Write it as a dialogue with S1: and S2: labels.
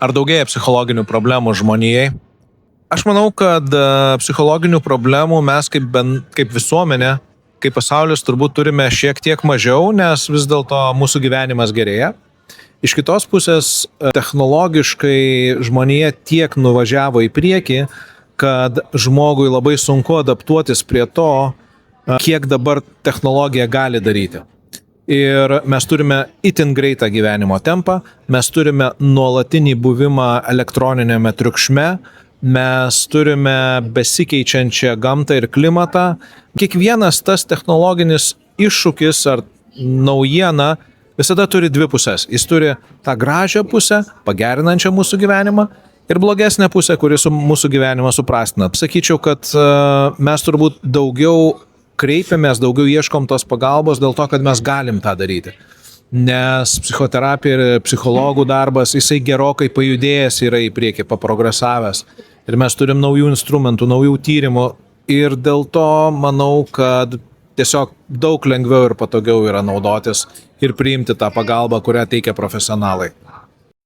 S1: Ar daugėja psichologinių problemų žmonijai? Aš manau, kad psichologinių problemų mes kaip visuomenė, kaip pasaulis turbūt turime šiek tiek mažiau, nes vis dėlto mūsų gyvenimas gerėja. Iš kitos pusės, technologiškai žmonija tiek nuvažiavo į priekį, kad žmogui labai sunku adaptuotis prie to, kiek dabar technologija gali daryti. Ir mes turime itin greitą gyvenimo tempą, mes turime nuolatinį buvimą elektroninėme triukšme, mes turime besikeičiančią gamtą ir klimatą. Kiekvienas tas technologinis iššūkis ar naujiena visada turi dvi pusės. Jis turi tą gražią pusę, pagerinančią mūsų gyvenimą, ir blogesnę pusę, kuri mūsų gyvenimą suprastina. Sakyčiau, kad mes turbūt daugiau kreipiamės, daugiau ieškom tos pagalbos dėl to, kad mes galim tą daryti. Nes psichoterapija ir psichologų darbas, jisai gerokai pajudėjęs yra į priekį, paprogresavęs. Ir mes turim naujų instrumentų, naujų tyrimų. Ir dėl to manau, kad tiesiog daug lengviau ir patogiau yra naudotis ir priimti tą pagalbą, kurią teikia profesionalai.